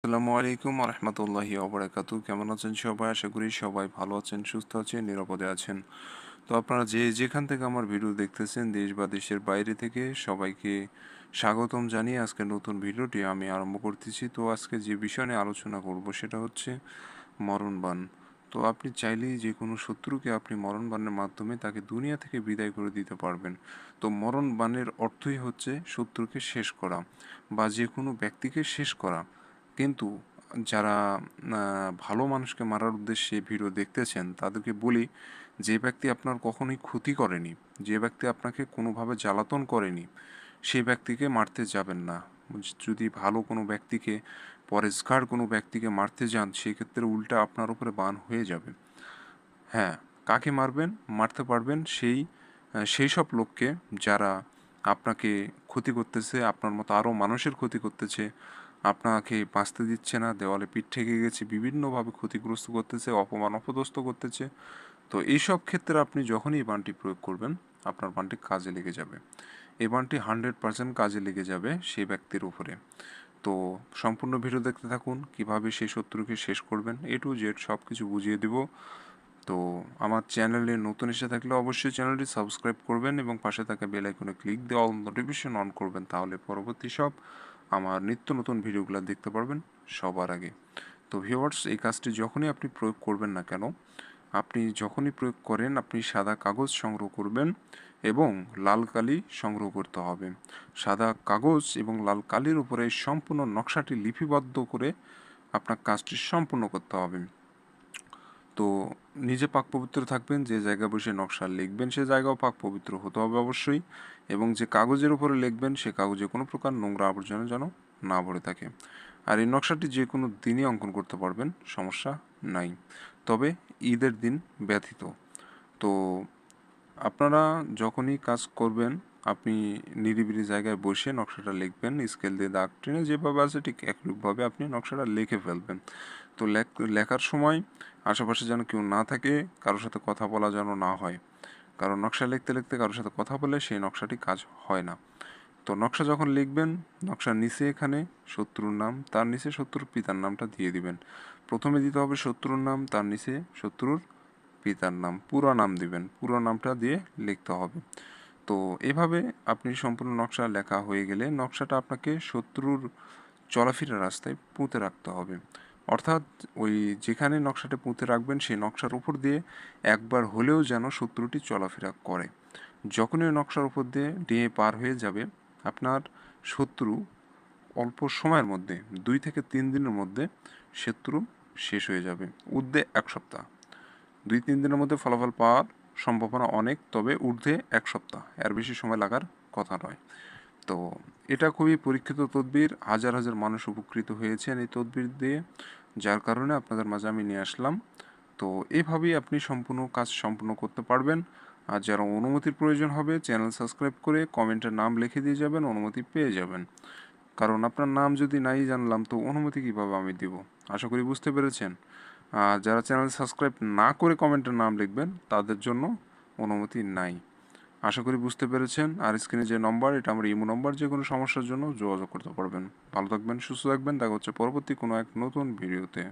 আসসালামু আলাইকুম রহমতুল্লাহি ওবরাকাতু। কেমন আছেন সবাই? আশা করি সবাই ভালো আছেন, সুস্থ আছেন, নিরাপদে আছেন। তো আপনারা যে যেখান থেকে আমার ভিডিও দেখতেছেন, দেশ বা দেশের বাইরে থেকে, সবাইকে স্বাগতম জানিয়ে আজকে নতুন ভিডিওটি আমি আরম্ভ করতেছি। তো আজকে যে বিষয় নিয়ে আলোচনা করব সেটা হচ্ছে মরণবাণ। তো আপনি চাইলেই যে কোনো শত্রুকে আপনি মরণবাণের মাধ্যমে তাকে দুনিয়া থেকে বিদায় করে দিতে পারবেন। তো মরণবাণের অর্থই হচ্ছে শত্রুকে শেষ করা বা যে কোনো ব্যক্তিকে শেষ করা। কিন্তু যারা ভালো মানুষকে মারার উদ্দেশ্যে ভিডিও দেখতেছেন তাদেরকে বলি, যে ব্যক্তি আপনার কখনোই ক্ষতি করেনি, যে ব্যক্তি আপনাকে কোনোভাবে জ্বালাতন করেনি, সেই ব্যক্তিকে মারতে যাবেন না। যদি ভালো কোনো ব্যক্তিকে, পরেশগার কোনো ব্যক্তিকে মারতে যান, সেক্ষেত্রে উল্টা আপনার উপরে বান হয়ে যাবে। হ্যাঁ, কাকে মারবেন? মারতে পারবেন সেই সব লোককে যারা আপনাকে ক্ষতি করতেছে, আপনার মতো আরও মানুষের ক্ষতি করতেছে, আপনাকে বাঁচতে দিচ্ছে না, দেওয়ালে পিঠ ঠেকে গেছে, বিভিন্নভাবে ক্ষতিগ্রস্ত করতেছে, অপমান অপদস্থ করতেছে। তো এইসব ক্ষেত্রে আপনি যখনই এই বানটি প্রয়োগ করবেন, আপনার বানটি কাজে লেগে যাবে। এই বানটি 100% কাজে লেগে যাবে সেই ব্যক্তির উপরে। তো সম্পূর্ণ ভিডিও দেখতে থাকুন, কিভাবে সেই শত্রুকে শেষ করবেন, A to Z সব কিছু বুঝিয়ে দেব। তো আমার চ্যানেলে নতুন এসে থাকলে অবশ্যই চ্যানেলটি সাবস্ক্রাইব করবেন এবং পাশে থাকা বেল আইকনে ক্লিক দিয়ে অল নোটিফিকেশন অন করবেন, তাহলে পরবর্তী সব আমার নিত্য নতুন ভিডিওগুলো দেখতে পারবেন সবার আগে। তো ভিউয়ার্স, এই কাজটি যখনই আপনি প্রয়োগ করবেন না কেন, আপনি যখনই প্রয়োগ করেন, আপনি সাদা কাগজ সংগ্রহ করবেন এবং লাল কালি সংগ্রহ করতে হবে। সাদা কাগজ এবং লাল কালির উপরে সম্পূর্ণ নকশাটি লিপিবদ্ধ করে আপনার কাজটি সম্পূর্ণ করতে হবে। তো নিজে পাক পবিত্র থাকবেন, যে জায়গায় বসে নকশা লিখবেন সে জায়গাও পাক পবিত্র হতে হবে অবশ্যই, এবং যে কাগজের উপরে লিখবেন সে কাগজে কোনো প্রকার নোংরা আবর্জনা যেন না ভরে থাকে। আর এই নকশাটি যে কোনো দিনই অঙ্কন করতে পারবেন, সমস্যা নাই, তবে ঈদের দিন ব্যতীত। তো আপনারা যখনই কাজ করবেন, আপনি নিরিবিলি জায়গায় বসে নকশাটা লিখবেন, স্কেল দিয়ে দাগ টেনে যেভাবে আছে ঠিক একইভাবে আপনি নকশাটা লিখে ফেলবেন। তো লেখার সময় আশেপাশে যেন কেউ না থাকে, কারোর সাথে কথা বলা যেন না হয়, কারণ নকশা লিখতে লিখতে কারোর সাথে কথা বলে সেই নকশাটি কাজ হয় না। তো নকশা যখন লিখবেন, নকশার নিচে এখানে শত্রুর নাম, তার নিচে শত্রুর পিতার নামটা দিয়ে দিবেন। প্রথমে দিতে হবে শত্রুর নাম, তার নিচে শত্রুর পিতার নাম, পুরো নাম দিবেন, পুরো নামটা দিয়ে লিখতে হবে। তো এভাবে আপনি সম্পূর্ণ নকশা লেখা হয়ে গেলে নকশাটা আপনাকে শত্রুর চলাফেরার রাস্তায় পুঁতে রাখতে হবে। অর্থাৎ ওই যেখানে নকশাটা পুঁতে রাখবেন সেই নকশার উপর দিয়ে একবার হলেও যেন শত্রুটি চলাফেরা করে। যখনই ওই নকশার উপর দিয়ে ডিঙে পার হয়ে যাবে, আপনার শত্রু অল্প সময়ের মধ্যে 2 থেকে 3 দিনের মধ্যে শত্রু শেষ হয়ে যাবে। ঊর্ধ্বে 1 সপ্তাহ, 2-3 দিনের মধ্যে ফলাফল পাওয়ার সম্ভাবনা অনেক, তবে ঊর্ধ্বে 1 সপ্তাহ, এর বেশি সময় লাগার কথা নয়। তো এটা খুবই পরীক্ষিত তদবির, হাজার হাজার মানুষ উপকৃত হয়েছেন এই তদবির দিয়ে, যার কারণে আপনাদের মাঝে আমি নিয়ে আসলাম। তো এভাবেই আপনি সম্পূর্ণ কাজ সম্পূর্ণ করতে পারবেন। আর যারা অনুমতির প্রয়োজন হবে, চ্যানেল সাবস্ক্রাইব করে কমেন্টের নাম লিখে দিয়ে যাবেন, অনুমতি পেয়ে যাবেন। কারণ আপনার নাম যদি নাই জানলাম তো অনুমতি কীভাবে আমি দিব? আশা করি বুঝতে পেরেছেন। আর যারা চ্যানেল সাবস্ক্রাইব না করে কমেন্টের নাম লিখবেন তাদের জন্য অনুমতি নাই। আশা করি বুঝতে পেরেছেন। আর স্ক্রিনে যে নম্বর, এটা আমার ইমো নম্বর, যে কোনো সমস্যার জন্য যোগাযোগ করতে পারবেন। ভালো থাকবেন, সুস্থ থাকবেন, দেখা হচ্ছে পরবর্তী কোনো এক নতুন ভিডিওতে।